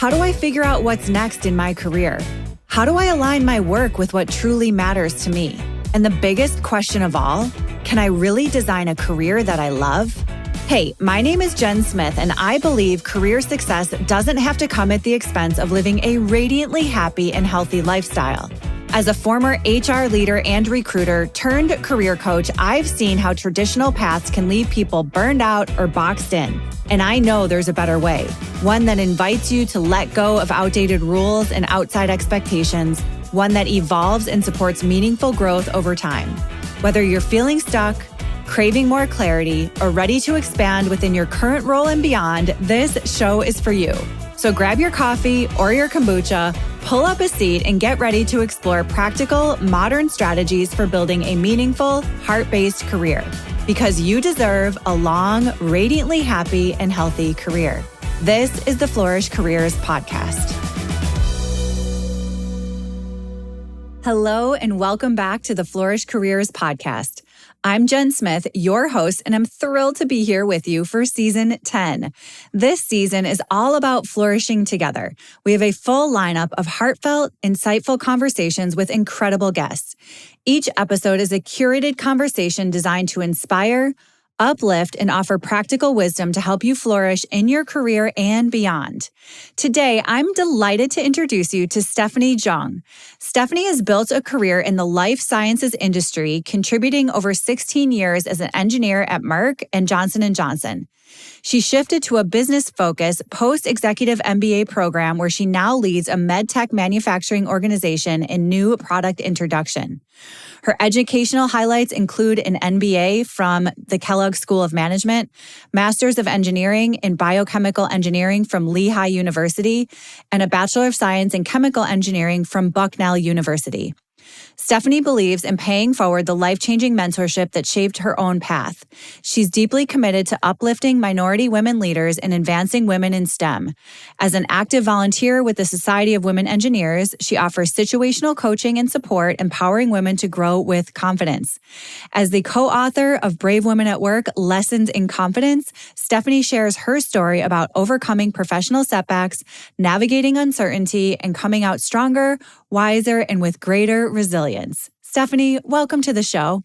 How do I figure out what's next in my career? How do I align my work with what truly matters to me? And the biggest question of all, can I really design a career that I love? Hey, my name is Jen Smith, and I believe career success doesn't have to come at the expense of living a radiantly happy and healthy lifestyle. As a former HR leader and recruiter turned career coach, I've seen how traditional paths can leave people burned out or boxed in. And I know there's a better way, one that invites you to let go of outdated rules and outside expectations, one that evolves and supports meaningful growth over time. Whether you're feeling stuck, craving more clarity, or ready to expand within your current role and beyond, this show is for you. So grab your coffee or your kombucha, pull up a seat, and get ready to explore practical, modern strategies for building a meaningful, heart-based career. Because you deserve a long, radiantly happy, and healthy career. This is the Flourish Careers Podcast. Hello, and welcome back to the Flourish Careers Podcast. I'm Jen Smith, your host, and I'm thrilled to be here with you for season 10. This season is all about flourishing together. We have a full lineup of heartfelt, insightful conversations with incredible guests. Each episode is a curated conversation designed to inspire, uplift, and offer practical wisdom to help you flourish in your career and beyond. Today, I'm delighted to introduce you to Stephanie Joong. Stephanie has built a career in the life sciences industry, contributing over 16 years as an engineer at Merck and Johnson & Johnson. She shifted to a business-focused post-executive MBA program where she now leads a medtech manufacturing organization in new product introduction. Her educational highlights include an MBA from the Kellogg School of Management, Masters of Engineering in Biochemical Engineering from Lehigh University, and a Bachelor of Science in Chemical Engineering from Bucknell University. Stephanie believes in paying forward the life-changing mentorship that shaped her own path. She's deeply committed to uplifting minority women leaders and advancing women in STEM. As an active volunteer with the Society of Women Engineers, she offers situational coaching and support, empowering women to grow with confidence. As the co-author of Brave Women at Work, Lessons in Confidence, Stephanie shares her story about overcoming professional setbacks, navigating uncertainty, and coming out stronger, wiser, and with greater resilience. Stephanie, welcome to the show.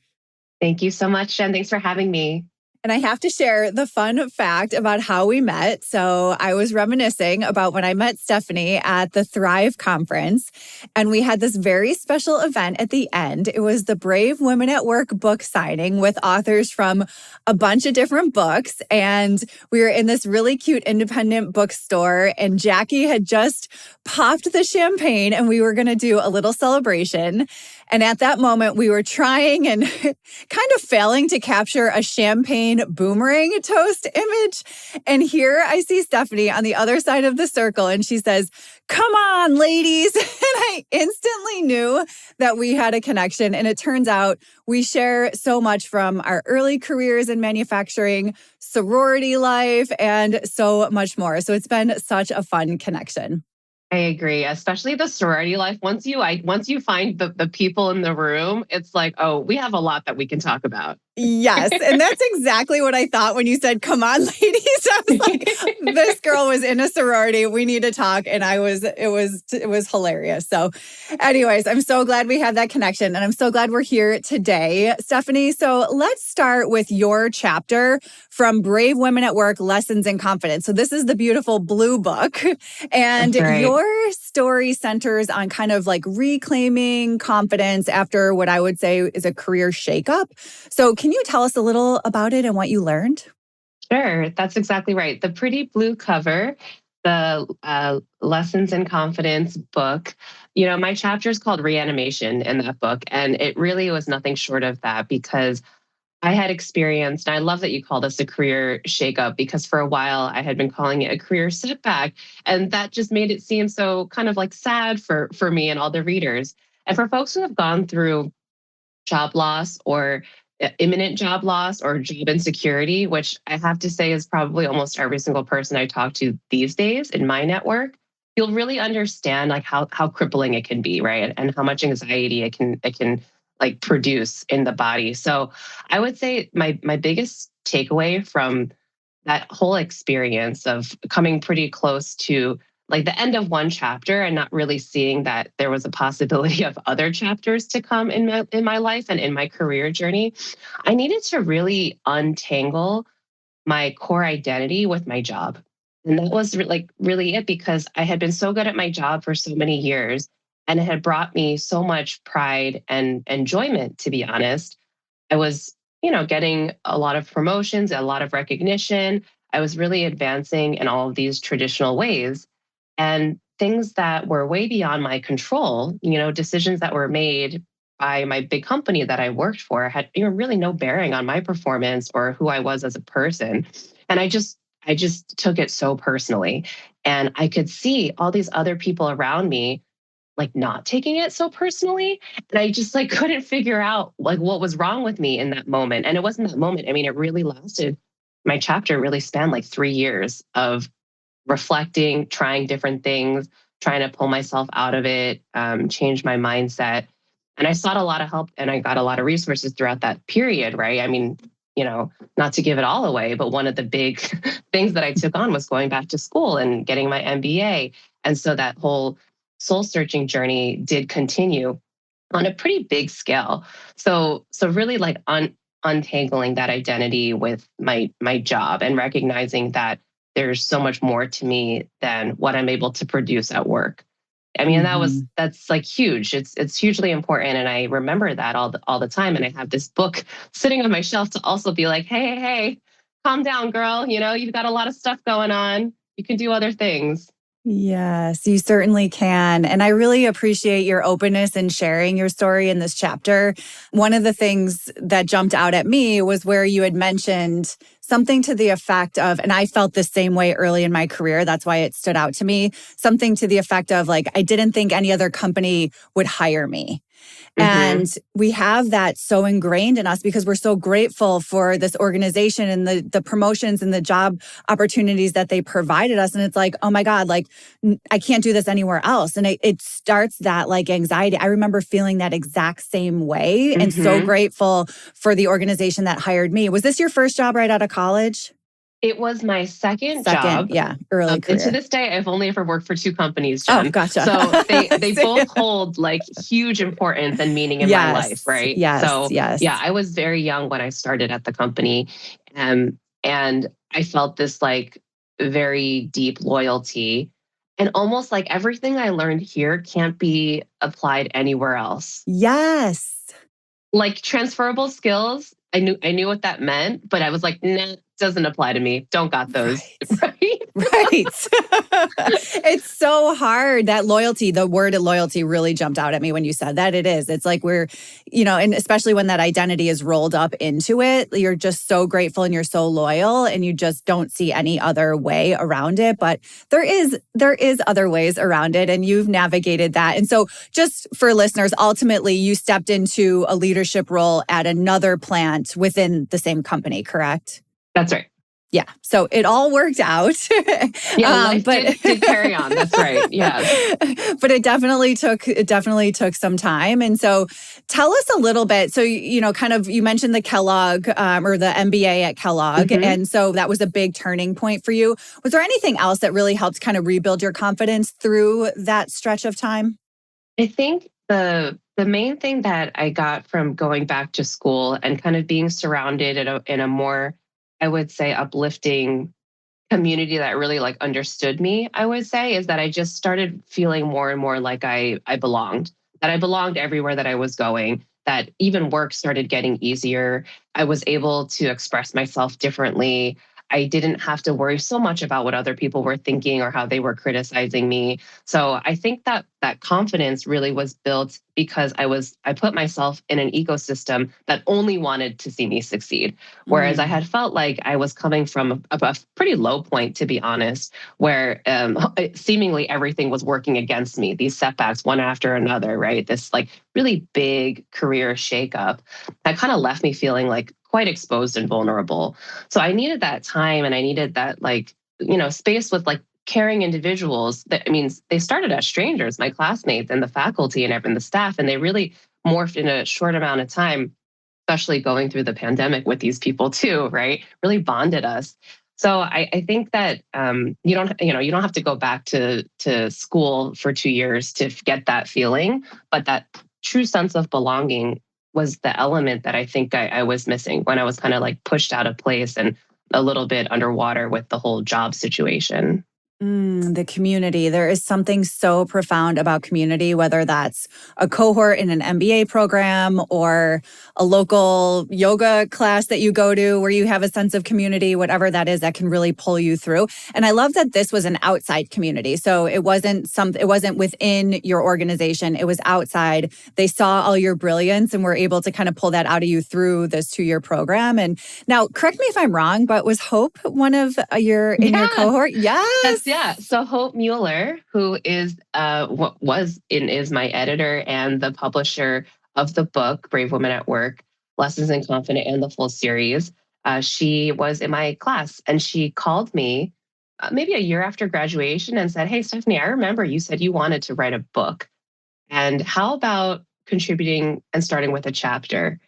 Thank you so much, Jen. Thanks for having me. And I have to share the fun fact about how we met. So I was reminiscing about when I met Stephanie at the Thrive conference, and we had this very special event at the end. It was the Brave Women at Work book signing with authors from a bunch of different books. And we were in this really cute independent bookstore, and Jackie had just popped the champagne, and we were going to do a little celebration. And at that moment, we were trying and kind of failing to capture a champagne boomerang toast image. And here I see Stephanie on the other side of the circle, and she says, "Come on, ladies." And I instantly knew that we had a connection. And it turns out we share so much from our early careers in manufacturing, sorority life, and so much more. So it's been such a fun connection. I agree, especially the sorority life. Once you find the people in the room, it's like, oh, we have a lot that we can talk about. Yes. And that's exactly what I thought when you said, "Come on, ladies." I was like, this girl was in a sorority. We need to talk. And it was hilarious. So anyways, I'm so glad we had that connection, and I'm so glad we're here today. Stephanie, so let's start with your chapter from Brave Women at Work, Lessons in Confidence. So this is the beautiful blue book, and your story centers on kind of like reclaiming confidence after what I would say is a career shakeup. So can you tell us a little about it and what you learned? Sure, that's exactly right. The pretty blue cover, the Lessons in Confidence book, my chapter is called Reanimation in that book. And it really was nothing short of that, because I had experienced, and I love that you call this a career shakeup, because for a while I had been calling it a career setback. And that just made it seem so kind of like sad for me and all the readers. And for folks who have gone through job loss or imminent job loss or job insecurity, which I have to say is probably almost every single person I talk to these days in my network, you'll really understand like how crippling it can be, right? And how much anxiety it can like produce in the body. So I would say my biggest takeaway from that whole experience of coming pretty close to like the end of one chapter and not really seeing that there was a possibility of other chapters to come in my life and in my career journey, I needed to really untangle my core identity with my job. And that was like really it, because I had been so good at my job for so many years and it had brought me so much pride and enjoyment, to be honest. I was, getting a lot of promotions, a lot of recognition. I was really advancing in all of these traditional ways. And things that were way beyond my control, decisions that were made by my big company that I worked for had really no bearing on my performance or who I was as a person. And I just took it so personally. And I could see all these other people around me like not taking it so personally. And I just like couldn't figure out like what was wrong with me in that moment. And it wasn't that moment. I mean, it really lasted. My chapter really spanned like 3 years of reflecting, trying different things, trying to pull myself out of it, change my mindset. And I sought a lot of help and I got a lot of resources throughout that period, right? I mean, not to give it all away, but one of the big things that I took on was going back to school and getting my MBA. And so that whole soul searching journey did continue on a pretty big scale. So really like untangling that identity with my job and recognizing that there's so much more to me than what I'm able to produce at work. I mean, that's like huge. It's hugely important. And I remember that all the time. And I have this book sitting on my shelf to also be like, hey, calm down, girl. You've got a lot of stuff going on. You can do other things. Yes, you certainly can. And I really appreciate your openness in sharing your story in this chapter. One of the things that jumped out at me was where you had mentioned something to the effect of, and I felt the same way early in my career, that's why it stood out to me, something to the effect of like, I didn't think any other company would hire me. And we have that so ingrained in us because we're so grateful for this organization and the promotions and the job opportunities that they provided us. And it's like, oh my God, like I can't do this anywhere else. And it starts that like anxiety. I remember feeling that exact same way and so grateful for the organization that hired me. Was this your first job right out of college? It was my second job. Yeah, early career. And to this day, I've only ever worked for 2 companies, Jen. Oh, gotcha. So they both hold like huge importance and meaning in my life, right? Yes. Yeah, I was very young when I started at the company. And I felt this like very deep loyalty. And almost like everything I learned here can't be applied anywhere else. Yes. Like transferable skills, I knew what that meant, but I was like, nah, doesn't apply to me. Don't got those. Right. It's so hard. That loyalty, the word loyalty really jumped out at me when you said that. It is. It's like we're, and especially when that identity is rolled up into it, you're just so grateful and you're so loyal and you just don't see any other way around it. But there is other ways around it and you've navigated that. And so just for listeners, ultimately you stepped into a leadership role at another plant within the same company, correct? That's right. Yeah. So it all worked out. Yeah, but did carry on. That's right. Yeah. But it definitely took some time. And so tell us a little bit. So, kind of, you mentioned the Kellogg or the MBA at Kellogg. And so that was a big turning point for you. Was there anything else that really helped kind of rebuild your confidence through that stretch of time? I think the main thing that I got from going back to school and kind of being surrounded in a more, I would say, uplifting community that really like understood me, I would say, is that I just started feeling more and more like I belonged, that I belonged everywhere that I was going, that even work started getting easier. I was able to express myself differently. I didn't have to worry so much about what other people were thinking or how they were criticizing me. So I think that confidence really was built because I put myself in an ecosystem that only wanted to see me succeed. Whereas I had felt like I was coming from a pretty low point, to be honest, where seemingly everything was working against me, these setbacks one after another, right? This like really big career shakeup that kind of left me feeling like quite exposed and vulnerable. So I needed that time and I needed that space with like caring individuals. They started as strangers, my classmates and the faculty and the staff, and they really morphed in a short amount of time, especially going through the pandemic with these people too, right? Really bonded us. So I think that you don't have to go back to school for 2 years to get that feeling, but that true sense of belonging was the element that I think I was missing when I was kind of like pushed out of place and a little bit underwater with the whole job situation. The community. There is something so profound about community, whether that's a cohort in an MBA program or a local yoga class that you go to where you have a sense of community, whatever that is, that can really pull you through. And I love that this was an outside community. So it wasn't within your organization. It was outside. They saw all your brilliance and were able to kind of pull that out of you through this 2-year program. And now correct me if I'm wrong, but was Hope one of your cohort? Yes. Yeah. So Hope Mueller, who is what was and is my editor and the publisher of the book Brave Women at Work, Lessons in Confidence, and the full series, she was in my class and she called me maybe a year after graduation and said, "Hey, Stephanie, I remember you said you wanted to write a book, and how about contributing and starting with a chapter?"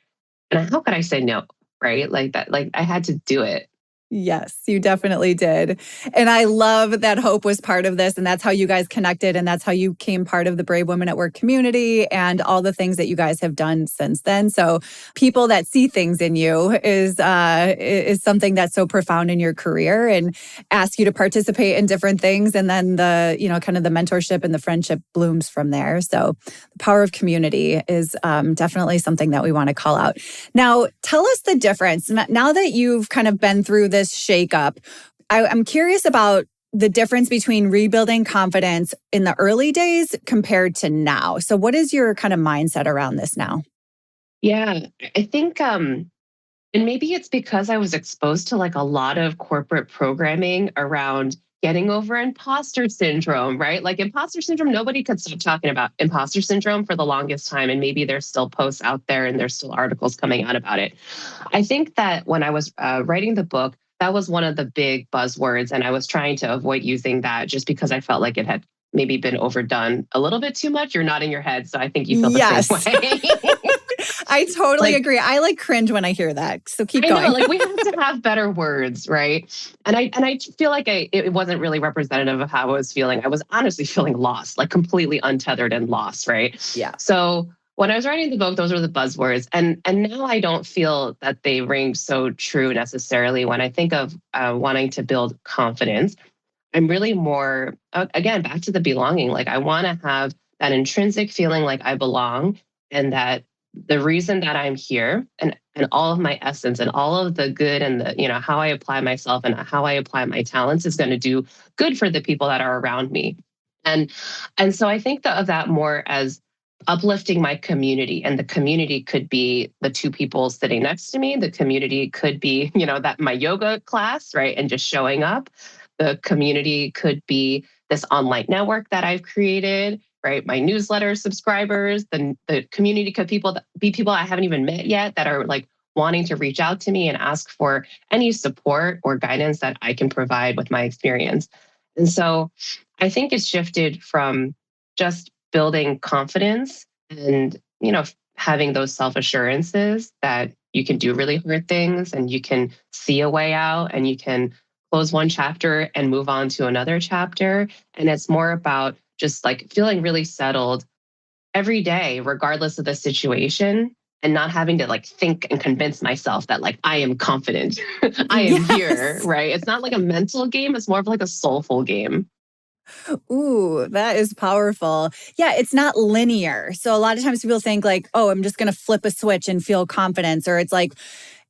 And how could I say no? Right? Like that. Like I had to do it. Yes, you definitely did. And I love that Hope was part of this. And that's how you guys connected. And that's how you came part of the Brave Women at Work community and all the things that you guys have done since then. So people that see things in you is something that's so profound in your career and ask you to participate in different things. And then kind of the mentorship and the friendship blooms from there. So the power of community is definitely something that we want to call out. Now, tell us the difference. Now that you've kind of been through this shakeup, I'm curious about the difference between rebuilding confidence in the early days compared to now. So what is your kind of mindset around this now? Yeah, I think and maybe it's because I was exposed to like a lot of corporate programming around getting over imposter syndrome, right? Like imposter syndrome, nobody could stop talking about imposter syndrome for the longest time. And maybe there's still posts out there and there's still articles coming out about it. I think that when I was writing the book, that was one of the big buzzwords. And I was trying to avoid using that just because I felt like it had maybe been overdone a little bit too much. You're nodding your head. So I think you feel the same way. I totally agree. I like cringe when I hear that. So keep going. I know, like we have to have better words, right? And I feel like it wasn't really representative of how I was feeling. I was honestly feeling lost, like completely untethered and lost, right? Yeah. So when I was writing the book, those were the buzzwords, and now I don't feel that they ring so true necessarily. When I think of wanting to build confidence, I'm really more again back to the belonging. Like I want to have that intrinsic feeling like I belong, and that the reason that I'm here and all of my essence and all of the good and the how I apply myself and how I apply my talents is going to do good for the people that are around me. And so I think of that more as uplifting my community, and the community could be the two people sitting next to me. The community could be that my yoga class, right, and just showing up. The community could be this online network that I've created, right? My newsletter subscribers, the community could be people I haven't even met yet that are like wanting to reach out to me and ask for any support or guidance that I can provide with my experience. And so I think it's shifted from just building confidence and, having those self-assurances that you can do really hard things and you can see a way out and you can close one chapter and move on to another chapter. And it's more about just like feeling really settled every day, regardless of the situation, and not having to like think and convince myself that like I am confident, I am here, right? It's not like a mental game, it's more of like a soulful game. Ooh, that is powerful. Yeah, it's not linear. So a lot of times people think like, oh, I'm just going to flip a switch and feel confidence. Or it's like,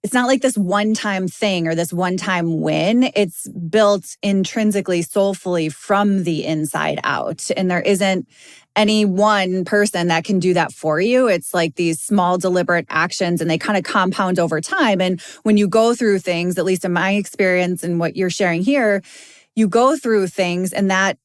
it's not like this one-time thing or this one-time win. It's built intrinsically, soulfully from the inside out. And there isn't any one person that can do that for you. It's like these small, deliberate actions, and they kind of compound over time. And when you go through things, at least in my experience and what you're sharing here, you go through things and that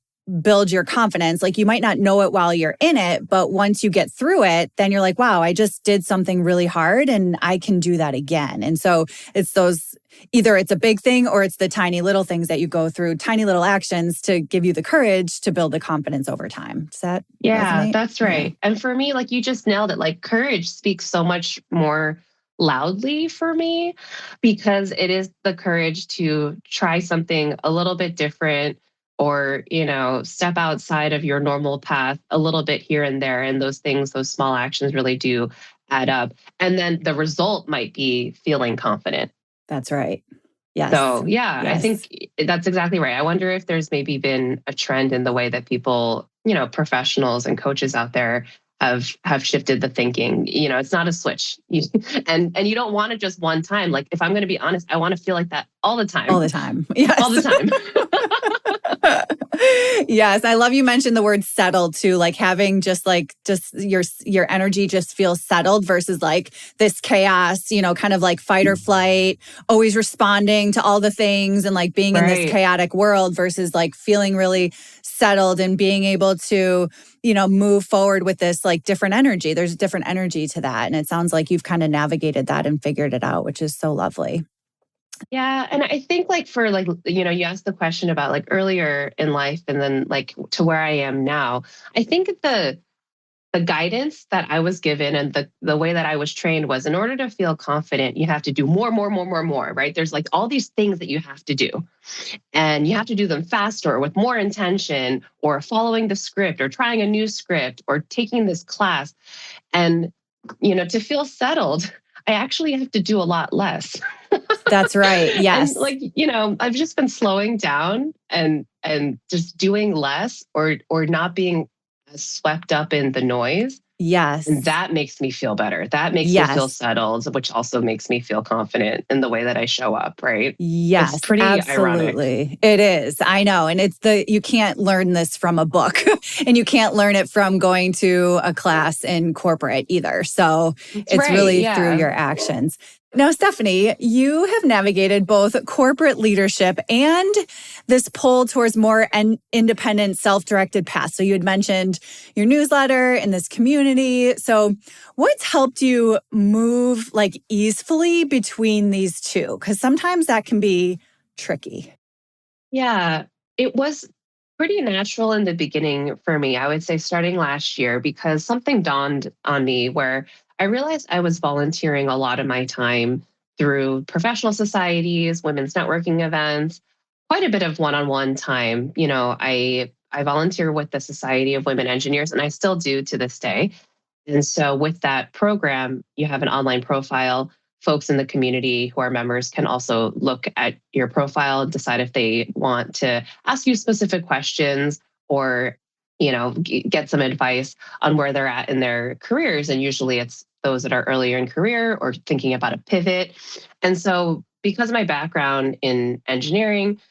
build your confidence. Like you might not know it while you're in it, but once you get through it, then you're like, wow, I just did something really hard and I can do that again. And so it's those, either it's a big thing or it's the tiny little things that you go through, tiny little actions to give you the courage to build the confidence over time. Does that resonate? That's right. Yeah. And for me, like you just nailed it, like courage speaks so much more loudly for me, because it is the courage to try something a little bit different, or step outside of your normal path a little bit here and there, and those things, those small actions really do add up, and then the result might be feeling confident. That's right. Yes. So yeah, I Yes. think that's exactly right. I wonder if there's maybe been a trend in the way that people, professionals and coaches out there have shifted the thinking. It's not a switch. And you don't want it just one time. Like, if I'm going to be honest, I want to feel like that all the All time. the time. Yes. All the time. Yes, I love you mentioned the word settled too, like having just your energy just feels settled versus like this chaos, kind of like fight or flight, always responding to all the things and like being in this Right. chaotic world versus like feeling really settled and being able to, move forward with this like different energy. There's a different energy to that. And it sounds like you've kind of navigated that and figured it out, which is so lovely. Yeah. And I think, like, for like, you asked the question about like earlier in life and then like to where I am now. I think the guidance that I was given and the way that I was trained was, in order to feel confident, you have to do more, more, more, more, more, right? There's like all these things that you have to do, and you have to do them faster, with more intention, or following the script, or trying a new script, or taking this class. And, to feel settled, I actually have to do a lot less. That's right. And Yes. like, I've just been slowing down and just doing less, or not being as swept up in the noise. Yes. And that makes me feel better. That makes me feel Yes. settled, which also makes me feel confident in the way that I show up, right? Yes, It's pretty ironic. absolutely. It is. I know. And you can't learn this from a book and you can't learn it from going to a class in corporate either. So It's it's right. really through Yeah. your actions. Now, Stephanie, you have navigated both corporate leadership and this pull towards more independent, self-directed paths. So you had mentioned your newsletter and this community. So what's helped you move like easily between these two? Because sometimes that can be tricky. Yeah. It was pretty natural in the beginning for me, I would say, starting last year, because something dawned on me where I realized I was volunteering a lot of my time through professional societies, women's networking events, quite a bit of one-on-one time. I volunteer with the Society of Women Engineers, and I still do to this day. And so with that program, you have an online profile. Folks in the community who are members can also look at your profile and decide if they want to ask you specific questions, or, get some advice on where they're at in their careers. And usually it's those that are earlier in career or thinking about a pivot. And so, because of my background in engineering,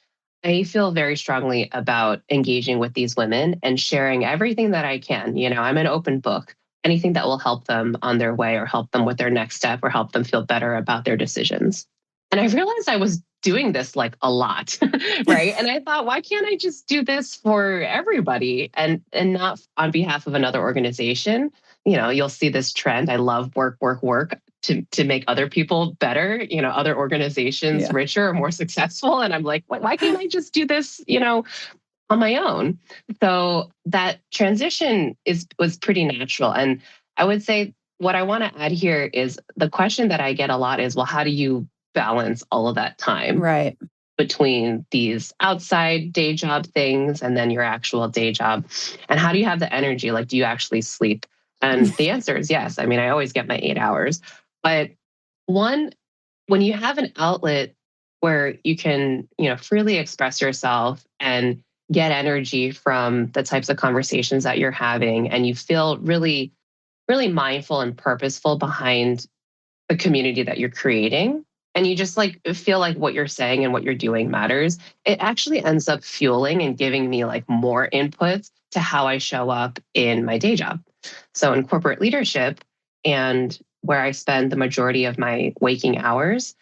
I feel very strongly about engaging with these women and sharing everything that I can. I'm an open book. Anything that will help them on their way, or help them with their next step, or help them feel better about their decisions. And I realized I was doing this like a lot, right? And I thought, why can't I just do this for everybody, and not on behalf of another organization? You'll see this trend. I love work, work, work, to make other people better, other organizations Yeah. richer or more successful. And I'm like, why can't I just do this, on my own? So that transition was pretty natural. And I would say what I want to add here is, the question that I get a lot is, well, how do you balance all of that time Right. between these outside day job things and then your actual day job? And how do you have the energy? Like, do you actually sleep? And the answer is yes. I mean, I always get my 8 hours. But one, when you have an outlet where you can, freely express yourself and get energy from the types of conversations that you're having, and you feel really, really mindful and purposeful behind the community that you're creating, and you just like feel like what you're saying and what you're doing matters, it actually ends up fueling and giving me like more inputs to how I show up in my day job. So in corporate leadership, and where I spend the majority of my waking hours,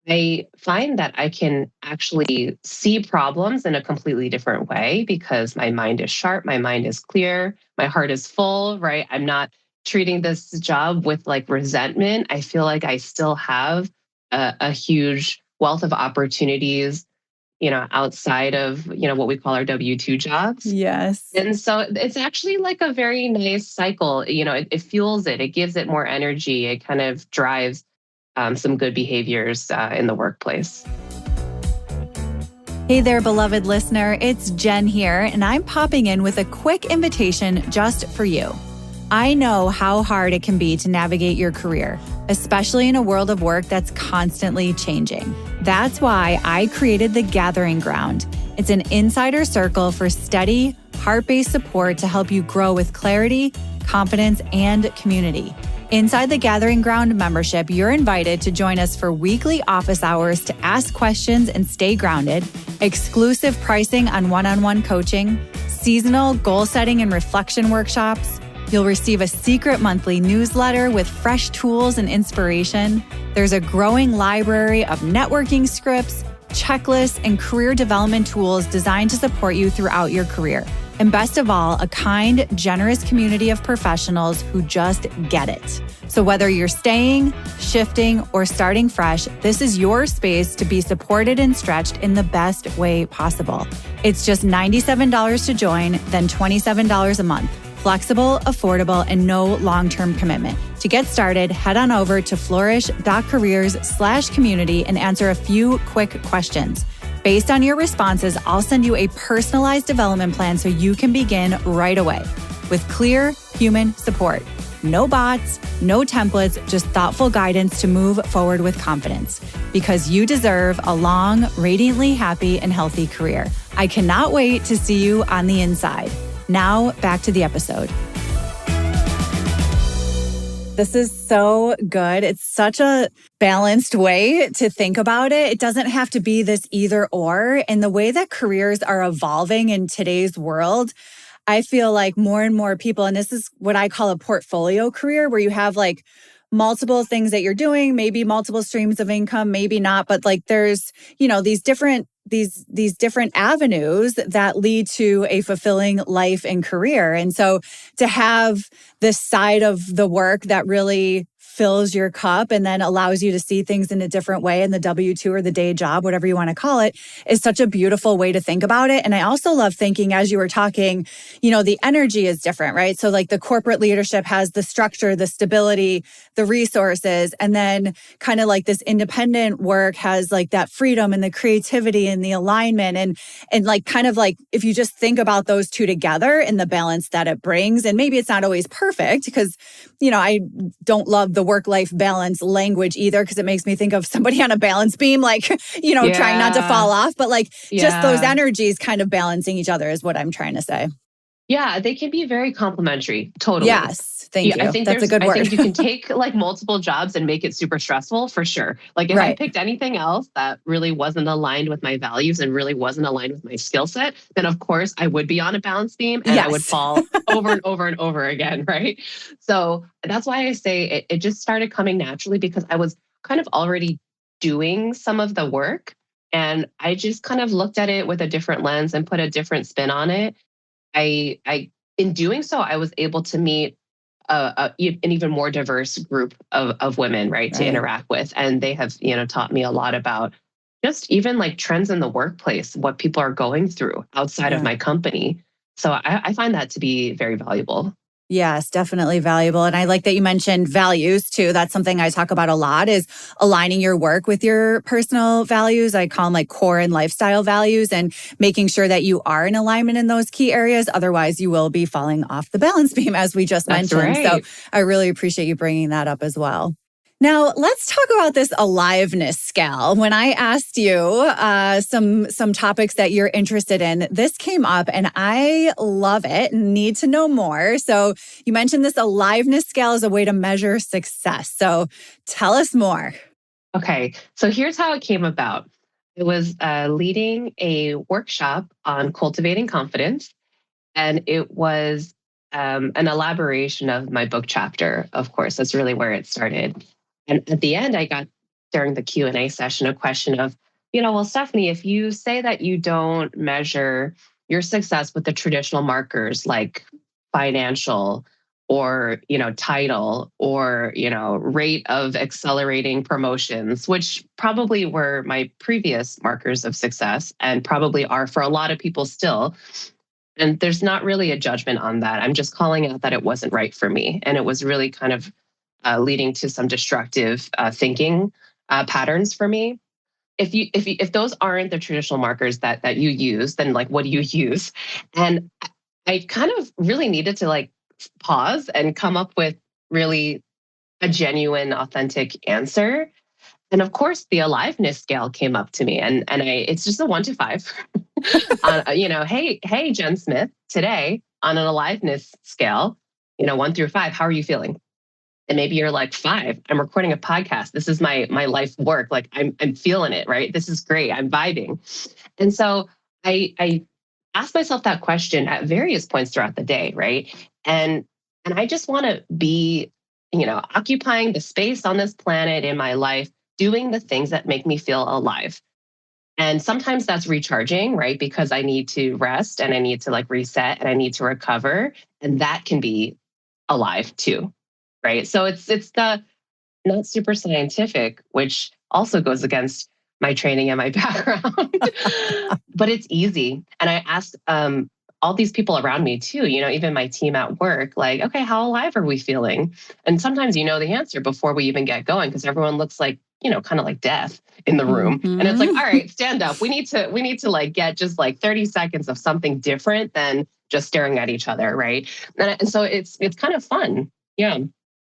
I find that I can actually see problems in a completely different way, because my mind is sharp, my mind is clear, my heart is full, right? I'm not treating this job with like resentment. I feel like I still have a huge wealth of opportunities, outside of, what we call our W-2 jobs. Yes. And so it's actually like a very nice cycle. It fuels it, it gives it more energy, it kind of drives some good behaviors in the workplace. Hey there, beloved listener. It's Jen here, and I'm popping in with a quick invitation just for you. I know how hard it can be to navigate your career, especially in a world of work that's constantly changing. That's why I created The Gathering Ground. It's an insider circle for steady, heart-based support to help you grow with clarity, confidence, and community. Inside the Gathering Ground membership, you're invited to join us for weekly office hours to ask questions and stay grounded, exclusive pricing on one-on-one coaching, seasonal goal setting and reflection workshops. You'll receive a secret monthly newsletter with fresh tools and inspiration. There's a growing library of networking scripts, checklists, and career development tools designed to support you throughout your career. And best of all, a kind, generous community of professionals who just get it. So whether you're staying, shifting, or starting fresh, this is your space to be supported and stretched in the best way possible. It's just $97 to join, then $27 a month. Flexible, affordable, and no long-term commitment. To get started, head on over to flourish.careers/community and answer a few quick questions. Based on your responses, I'll send you a personalized development plan so you can begin right away with clear human support. No bots, no templates, just thoughtful guidance to move forward with confidence because you deserve a long, radiantly happy, and healthy career. I cannot wait to see you on the inside. Now, back to the episode. This is so good. It's such a balanced way to think about it. It doesn't have to be this either or. And the way that careers are evolving in today's world, I feel like more and more people, and this is what I call a portfolio career, where you have like multiple things that you're doing, maybe multiple streams of income, maybe not, but like there's, these different avenues that lead to a fulfilling life and career. And so to have this side of the work that really fills your cup and then allows you to see things in a different way in the W-2 or the day job, whatever you want to call it, is such a beautiful way to think about it. And I also love thinking, as you were talking, the energy is different, right? So like the corporate leadership has the structure, the stability, the resources, and then kind of like this independent work has like that freedom and the creativity and the alignment and like kind of like if you just think about those two together and the balance that it brings, and maybe it's not always perfect because, I don't love the work-life balance language either because it makes me think of somebody on a balance beam, like, trying not to fall off, but like just those energies kind of balancing each other is what I'm trying to say. Yeah, they can be very complementary. Totally. Yes. Thank you. I think that's a good word. I think you can take like multiple jobs and make it super stressful for sure. Like if I picked anything else that really wasn't aligned with my values and really wasn't aligned with my skill set, then of course I would be on a balance beam and I would fall over and over and over again, right? So that's why I say it just started coming naturally because I was kind of already doing some of the work and I just kind of looked at it with a different lens and put a different spin on it. In doing so, I was able to meet an even more diverse group of women, right, to interact with. And they have, taught me a lot about just even like trends in the workplace, what people are going through outside of my company. So I find that to be very valuable. Yes, definitely valuable. And I like that you mentioned values too. That's something I talk about a lot is aligning your work with your personal values. I call them like core and lifestyle values and making sure that you are in alignment in those key areas. Otherwise, you will be falling off the balance beam as we just mentioned. Right. So I really appreciate you bringing that up as well. Now, let's talk about this aliveness scale. When I asked you some topics that you're interested in, this came up and I love it and need to know more. So you mentioned this aliveness scale as a way to measure success. So tell us more. Okay, so here's how it came about. It was leading a workshop on cultivating confidence, and it was an elaboration of my book chapter. Of course, that's really where it started. And at the end, I got during the Q&A session a question of, well, Stephanie, if you say that you don't measure your success with the traditional markers like financial or, title or, rate of accelerating promotions, which probably were my previous markers of success and probably are for a lot of people still. And there's not really a judgment on that. I'm just calling out that it wasn't right for me. And it was really kind of leading to some destructive thinking patterns for me. If those aren't the traditional markers that you use, then like, what do you use? And I kind of really needed to like pause and come up with really a genuine, authentic answer. And of course, the aliveness scale came up to me, and it's just a 1 to 5. Hey, Jen Smith, today on an aliveness scale, 1 through 5, how are you feeling? And maybe you're like 5. I'm recording a podcast. This is my life work. Like I'm feeling it, right? This is great. I'm vibing. And so I asked myself that question at various points throughout the day, right? And I just want to be, occupying the space on this planet in my life, doing the things that make me feel alive. And sometimes that's recharging, right? Because I need to rest and I need to like reset and I need to recover. And that can be alive too, right? So it's the not super scientific, which also goes against my training and my background, but it's easy. And I asked all these people around me too, even my team at work, like, okay, how alive are we feeling? And sometimes you know the answer before we even get going because everyone looks like, kind of like death in the room. Mm-hmm. And it's like, all right, stand up. We need to like get just like 30 seconds of something different than just staring at each other, right? And so it's kind of fun. Yeah.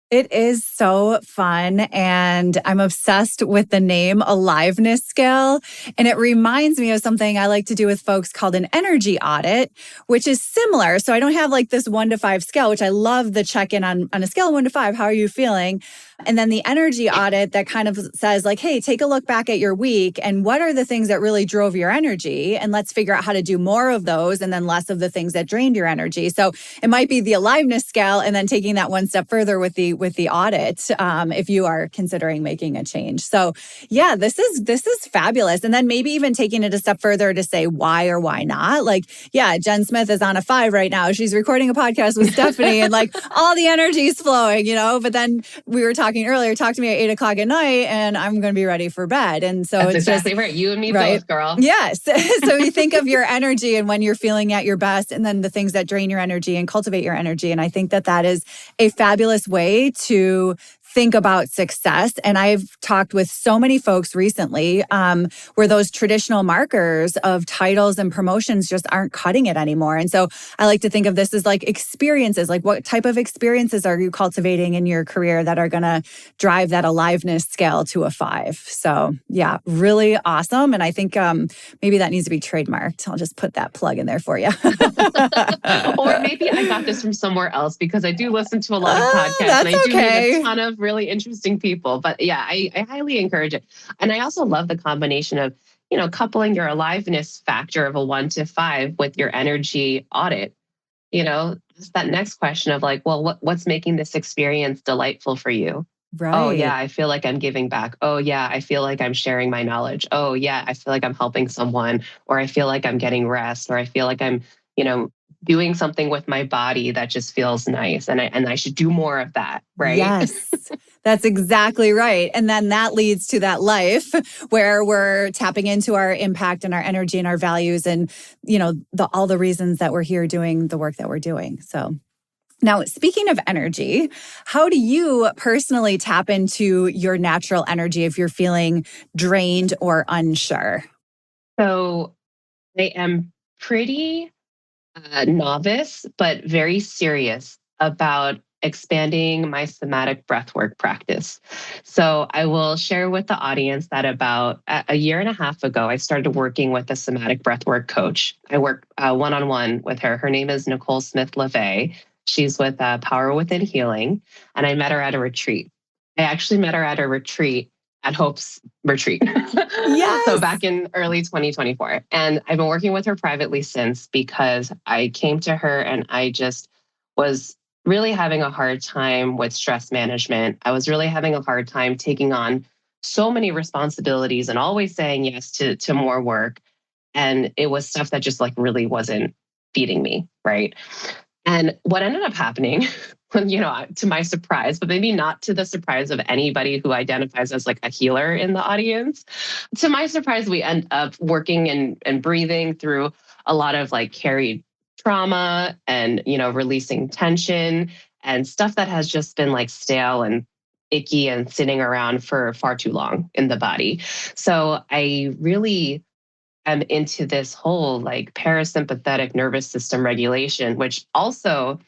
It is so fun. And I'm obsessed with the name aliveness scale. And it reminds me of something I like to do with folks called an energy audit, which is similar. So I don't have like this 1 to 5 scale, which I love the check-in on a scale of 1 to 5. How are you feeling? And then the energy audit that kind of says like, hey, take a look back at your week and what are the things that really drove your energy? And let's figure out how to do more of those and then less of the things that drained your energy. So it might be the aliveness scale and then taking that one step further with the audit if you are considering making a change. So yeah, this is fabulous. And then maybe even taking it a step further to say why or why not. Like, yeah, Jen Smith is on a 5 right now. She's recording a podcast with Stephanie and like all the energy is flowing, but then we were talking earlier, talk to me at 8:00 at night and I'm going to be ready for bed. And so that's it's exactly just, right. You and me right? both, girl. Yes. So you think of your energy and when you're feeling at your best and then the things that drain your energy and cultivate your energy. And I think that is a fabulous way to think about success. And I've talked with so many folks recently where those traditional markers of titles and promotions just aren't cutting it anymore. And so I like to think of this as like experiences, like what type of experiences are you cultivating in your career that are going to drive that aliveness scale to a 5. So yeah, really awesome. And I think maybe that needs to be trademarked. I'll just put that plug in there for you. Or maybe I got this from somewhere else because I do listen to a lot of podcasts and I do meet a ton of really interesting people. But yeah, I highly encourage it. And I also love the combination of, coupling your aliveness factor of a 1 to 5 with your energy audit. Just that next question of like, well, what's making this experience delightful for you? Right. Oh, yeah, I feel like I'm giving back. Oh, yeah, I feel like I'm sharing my knowledge. Oh, yeah, I feel like I'm helping someone, or I feel like I'm getting rest, or I feel like I'm, doing something with my body that just feels nice. And I should do more of that, right? Yes, that's exactly right. And then that leads to that life where we're tapping into our impact and our energy and our values and, all the reasons that we're here doing the work that we're doing. So now, speaking of energy, how do you personally tap into your natural energy if you're feeling drained or unsure? So I am pretty novice, but very serious about expanding my somatic breathwork practice. So I will share with the audience that about a year and a half ago, I started working with a somatic breathwork coach. I work one-on-one with her. Her name is Nicole Smith LeVay. She's with Power Within Healing, and I met her at a retreat. I actually met her at a retreat at Hope's retreat. Yes. So back in early 2024. And I've been working with her privately since because I came to her and I just was really having a hard time with stress management. I was really having a hard time taking on so many responsibilities and always saying yes to more work. And it was stuff that just like really wasn't feeding me, right? And what ended up happening, to my surprise, but maybe not to the surprise of anybody who identifies as like a healer in the audience, to my surprise, we end up working and breathing through a lot of like carried trauma and, releasing tension and stuff that has just been like stale and icky and sitting around for far too long in the body. So I really am into this whole like parasympathetic nervous system regulation, which also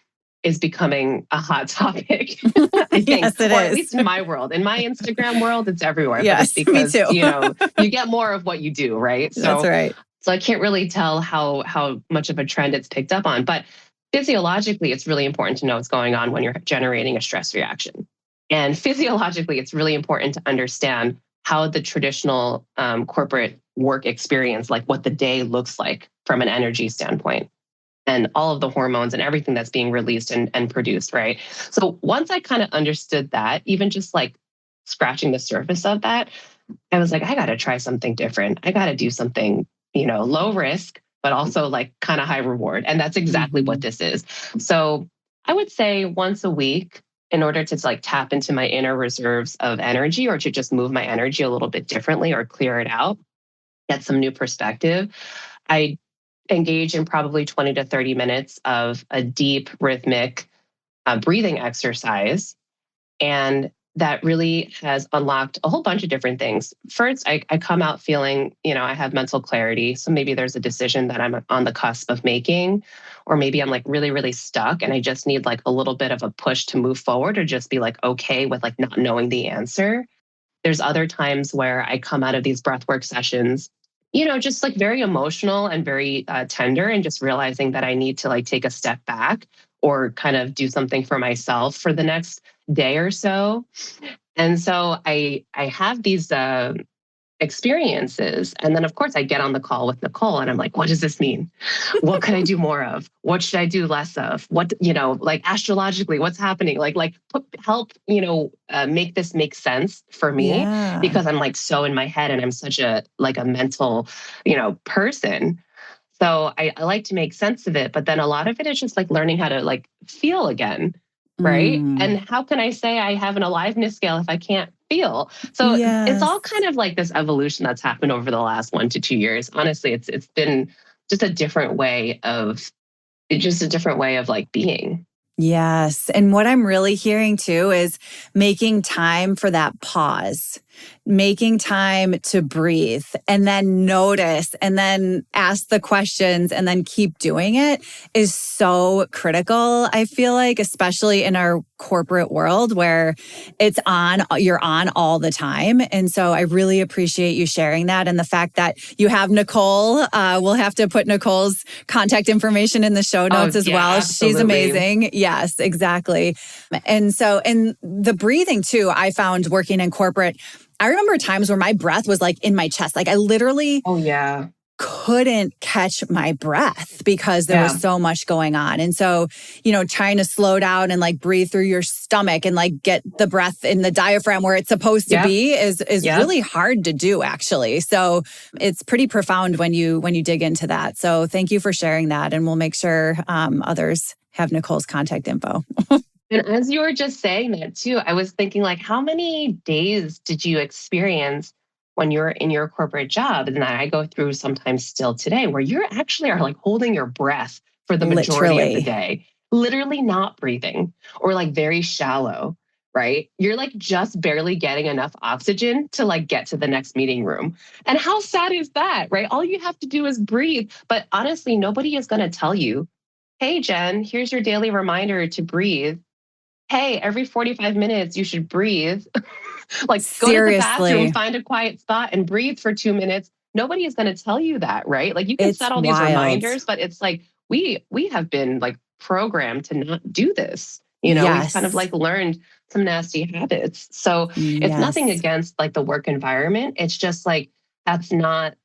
is becoming a hot topic, I think, Yes, it or at is. least in my world. In my Instagram world, it's everywhere, but it's Yes, me because, too. you get more of what you do, right? That's right. So I can't really tell how much of a trend it's picked up on, but physiologically, it's really important to know what's going on when you're generating a stress reaction. And physiologically, it's really important to understand how the traditional corporate work experience, like what the day looks like from an energy standpoint, and all of the hormones and everything that's being released and produced, right? So once I kind of understood that, even just like scratching the surface of that, I was like, I got to try something different. I got to do something, low risk, but also like kind of high reward. And that's exactly what this is. So I would say once a week, in order to like tap into my inner reserves of energy, or to just move my energy a little bit differently or clear it out, get some new perspective, I engage in probably 20 to 30 minutes of a deep rhythmic breathing exercise. And that really has unlocked a whole bunch of different things. First, I come out feeling, I have mental clarity. So maybe there's a decision that I'm on the cusp of making, or maybe I'm like really, really stuck and I just need like a little bit of a push to move forward, or just be like, okay with like not knowing the answer. There's other times where I come out of these breathwork sessions, just like very emotional and very tender, and just realizing that I need to like take a step back or kind of do something for myself for the next day or so. And so I have these experiences. And then, of course, I get on the call with Nicole and I'm like, what does this mean? What could I do more of? What should I do less of? What, like astrologically, what's happening? Help, make this make sense for me, Yeah. because I'm like so in my head and I'm such a mental, person. So I like to make sense of it. But then a lot of it is just like learning how to like feel again. Right. And how can I say I have an aliveness scale if I can't feel? So it's all kind of like this evolution that's happened over the last 1 to 2 years. Honestly, it's been just a different way of like being. Yes. And what I'm really hearing too is making time for that pause, making time to breathe, and then notice, and then ask the questions, and then keep doing it is so critical. I feel like, especially in our corporate world where you're on all the time. And so I really appreciate you sharing that. And the fact that you have Nicole, we'll have to put Nicole's contact information in the show notes as well. Absolutely. She's amazing. Yes, exactly. And the breathing too, I found working in corporate, I remember times where my breath was like in my chest. Like I literally couldn't catch my breath because there was so much going on. And so, trying to slow down and like breathe through your stomach and like get the breath in the diaphragm where it's supposed to be is really hard to do, actually. So it's pretty profound when you dig into that. So thank you for sharing that. And we'll make sure others have Nicole's contact info. And as you were just saying that too, I was thinking like, how many days did you experience when you're in your corporate job? And that I go through sometimes still today, where you actually are like holding your breath for the majority of the day, literally not breathing, or like very shallow, right? You're like just barely getting enough oxygen to like get to the next meeting room. And how sad is that, right? All you have to do is breathe. But honestly, nobody is going to tell you, hey, Jen, here's your daily reminder to breathe. Hey, every 45 minutes, you should breathe. Like go to the bathroom, find a quiet spot and breathe for 2 minutes. Nobody is going to tell you that, right? Like you can set all these reminders, but it's like we have been like programmed to not do this. We've kind of like learned some nasty habits. So it's nothing against like the work environment. It's just like that's not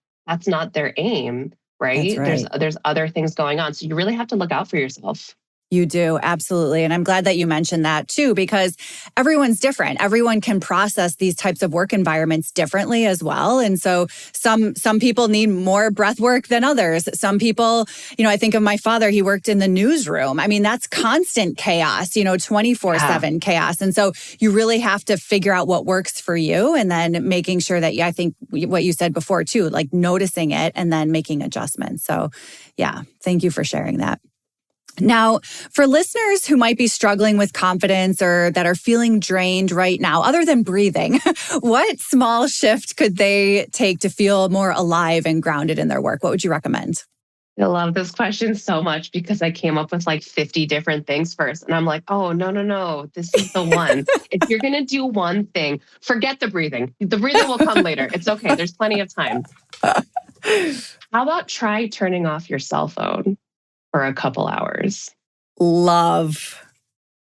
their aim, right? There's other things going on. So you really have to look out for yourself. You do. Absolutely. And I'm glad that you mentioned that too, because everyone's different. Everyone can process these types of work environments differently as well. And so some people need more breath work than others. Some people, I think of my father, he worked in the newsroom. I mean, that's constant chaos, 24/7 chaos. And so you really have to figure out what works for you, and then making sure that, I think what you said before too, like noticing it and then making adjustments. So thank you for sharing that. Now, for listeners who might be struggling with confidence or that are feeling drained right now, other than breathing, what small shift could they take to feel more alive and grounded in their work? What would you recommend? I love this question so much because I came up with like 50 different things first. And I'm like, oh, no, no, no. This is the one. If you're going to do one thing, forget the breathing. The breathing will come later. It's okay. There's plenty of time. How about try turning off your cell phone for a couple hours? Love.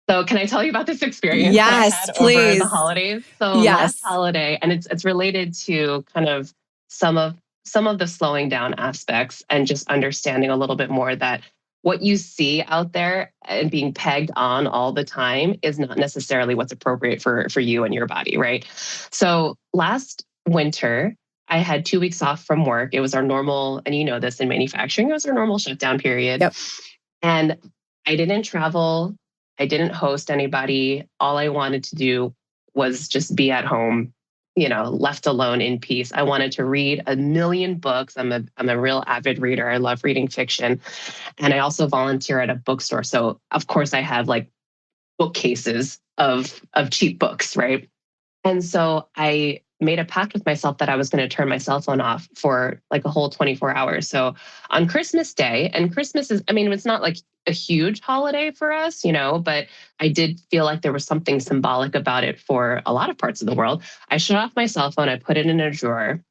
So can I tell you about this experience that I Yes, had over the please. holidays? So Yes. last holiday, and it's related to kind of some of the slowing down aspects and just understanding a little bit more that what you see out there and being pegged on all the time is not necessarily what's appropriate for you and your body, right? So last winter, I had 2 weeks off from work. It was our normal, and you know this in manufacturing, it was our normal shutdown period. Yep. And I didn't travel. I didn't host anybody. All I wanted to do was just be at home, left alone in peace. I wanted to read a million books. I'm a real avid reader. I love reading fiction. And I also volunteer at a bookstore. So of course I have like bookcases of cheap books, right? And so I made a pact with myself that I was going to turn my cell phone off for like a whole 24 hours. So on Christmas Day, and Christmas is, it's not like a huge holiday for us, but I did feel like there was something symbolic about it for a lot of parts of the world. I shut off my cell phone, I put it in a drawer,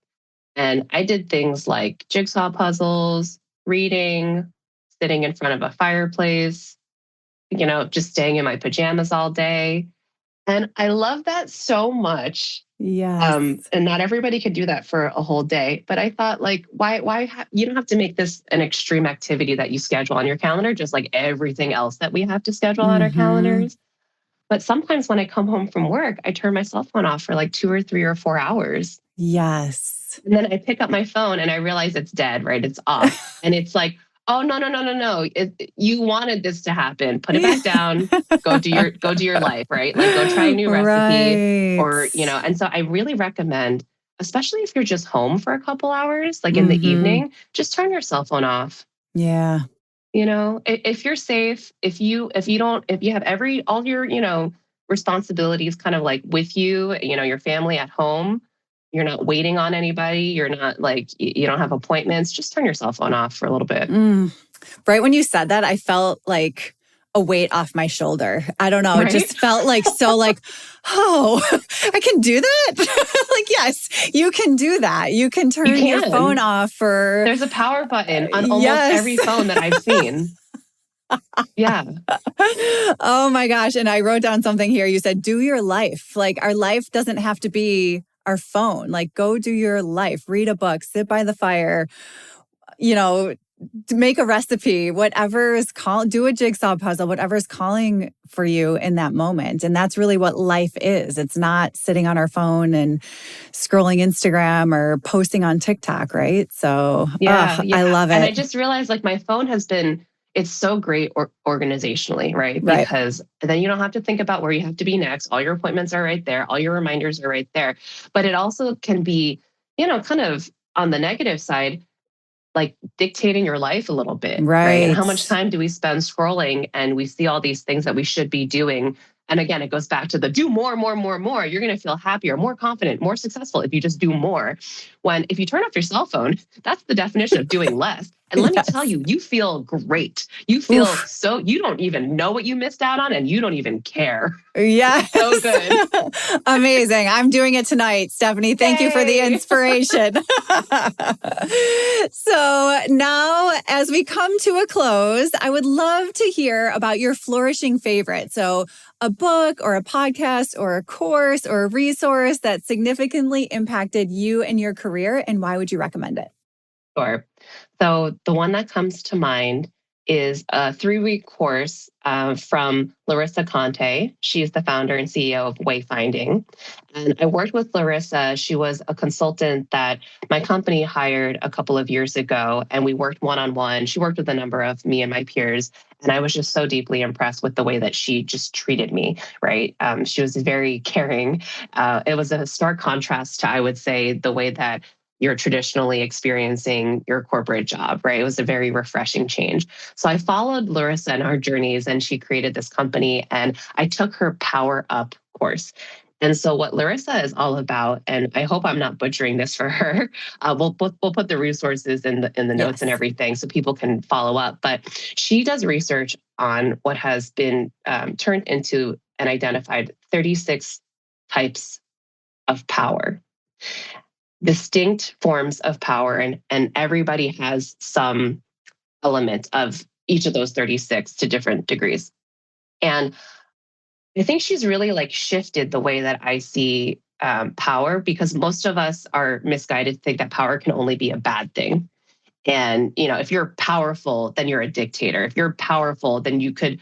and I did things like jigsaw puzzles, reading, sitting in front of a fireplace, just staying in my pajamas all day. And I love that so much. Yes. And not everybody could do that for a whole day. But I thought, like, you don't have to make this an extreme activity that you schedule on your calendar, just like everything else that we have to schedule on our calendars. But sometimes when I come home from work, I turn my cell phone off for like 2 or 3 or 4 hours. Yes. And then I pick up my phone and I realize it's dead, right? It's off. And it's like, oh, no, no, no, no, no. You wanted this to happen. Put it back down. Go do your life, right? Like go try a new recipe or, and so I really recommend, especially if you're just home for a couple hours, like in the evening, just turn your cell phone off. Yeah. If you're safe, if you have all your, responsibilities kind of like with you, your family at home, you're not waiting on anybody, you're not like, you don't have appointments, just turn your cell phone off for a little bit. Right when you said that, I felt like a weight off my shoulder. I don't know. Right? It just felt like oh, I can do that? Like, yes, you can do that. You can turn your phone off for... There's a power button on almost every phone that I've seen. Yeah. Oh my gosh. And I wrote down something here. You said, do your life. Like our life doesn't have to be our phone. Like go do your life, read a book, sit by the fire, to make a recipe, whatever is do a jigsaw puzzle, whatever is calling for you in that moment. And that's really what life is. It's not sitting on our phone and scrolling Instagram or posting on TikTok, right? So yeah. I love it. And I just realized like my phone it's so great organizationally, right? Because then you don't have to think about where you have to be next. All your appointments are right there. All your reminders are right there. But it also can be, kind of on the negative side, like dictating your life a little bit, right? And how much time do we spend scrolling and we see all these things that we should be doing? And again, it goes back to the do more, more, more, more. You're going to feel happier, more confident, more successful if you just do more. When if you turn off your cell phone, that's the definition of doing less. And let me tell you, you feel great. You feel you don't even know what you missed out on and you don't even care. Yeah. So good. Amazing. I'm doing it tonight, Stephanie. Thank you for the inspiration. So now as we come to a close, I would love to hear about your flourishing favorite. So a book or a podcast or a course or a resource that significantly impacted you and your career, and why would you recommend it? Sure. So the one that comes to mind is a 3-week course from Larissa Conte. She's the founder and CEO of Wayfinding. And I worked with Larissa. She was a consultant that my company hired a couple of years ago, and we worked one-on-one. She worked with a number of me and my peers, and I was just so deeply impressed with the way that she just treated me, right? She was very caring. It was a stark contrast to, I would say, the way that you're traditionally experiencing your corporate job, right? It was a very refreshing change. So I followed Larissa and our journeys, and she created this company, and I took her Power Up course. And so what Larissa is all about, and I hope I'm not butchering this for her. We'll put the resources in the notes and everything so people can follow up. But she does research on what has been turned into and identified 36 types of power, distinct forms of power, and everybody has some element of each of those 36 to different degrees. And I think she's really like shifted the way that I see power, because most of us are misguided to think that power can only be a bad thing. And, if you're powerful, then you're a dictator. If you're powerful, then you could,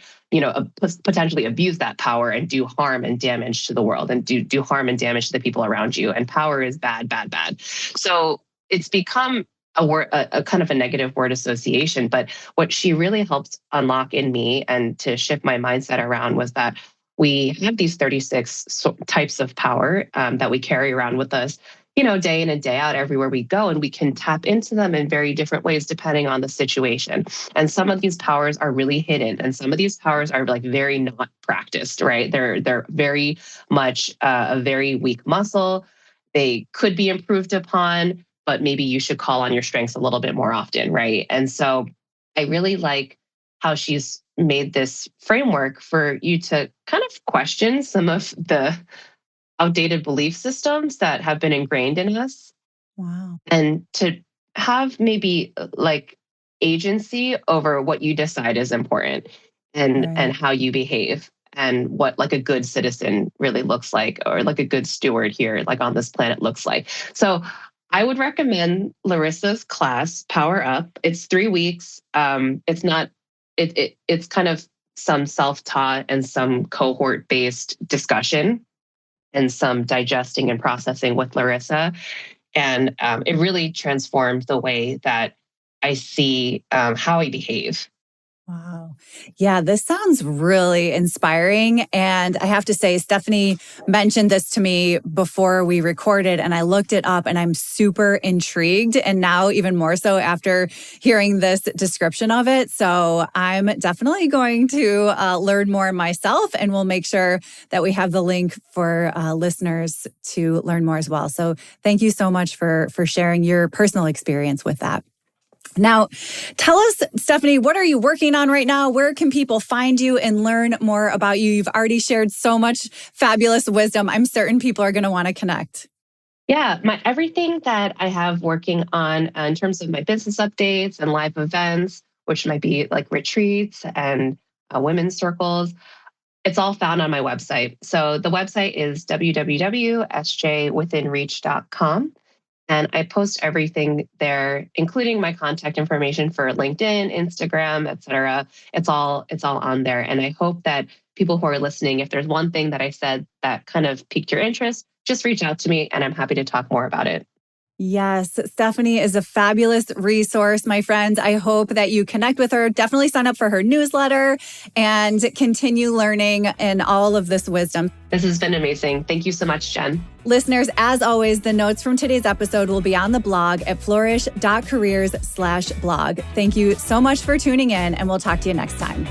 potentially abuse that power and do harm and damage to the world and do harm and damage to the people around you. And power is bad, bad, bad. So it's become a kind of a negative word association. But what she really helped unlock in me and to shift my mindset around was that we have these 36 types of power that we carry around with us, day in and day out, everywhere we go, and we can tap into them in very different ways depending on the situation. And some of these powers are really hidden, and some of these powers are like very not practiced, right? They're very much a very weak muscle. They could be improved upon, but maybe you should call on your strengths a little bit more often, right? And so I really like how she's made this framework for you to kind of question some of the outdated belief systems that have been ingrained in us. Wow. And to have maybe like agency over what you decide is important and how you behave and what like a good citizen really looks like, or like a good steward here, like on this planet looks like. So I would recommend Larissa's class, Power Up. It's 3 weeks. It's kind of some self-taught and some cohort-based discussion and some digesting and processing with Larissa. And it really transformed the way that I see how I behave. Wow. Yeah, this sounds really inspiring. And I have to say, Stephanie mentioned this to me before we recorded, and I looked it up and I'm super intrigued. And now even more so after hearing this description of it. So I'm definitely going to learn more myself, and we'll make sure that we have the link for listeners to learn more as well. So thank you so much for sharing your personal experience with that. Now, tell us, Stephanie, what are you working on right now? Where can people find you and learn more about you? You've already shared so much fabulous wisdom. I'm certain people are going to want to connect. Yeah, everything that I have working on in terms of my business updates and live events, which might be like retreats and women's circles, it's all found on my website. So the website is www.sjwithinreach.com. And I post everything there, including my contact information for LinkedIn, Instagram, et cetera. It's all on there. And I hope that people who are listening, if there's one thing that I said that kind of piqued your interest, just reach out to me and I'm happy to talk more about it. Yes, Stephanie is a fabulous resource, my friends. I hope that you connect with her. Definitely sign up for her newsletter and continue learning in all of this wisdom. This has been amazing. Thank you so much, Jen. Listeners, as always, the notes from today's episode will be on the blog at flourish.careers/blog. Thank you so much for tuning in, and we'll talk to you next time.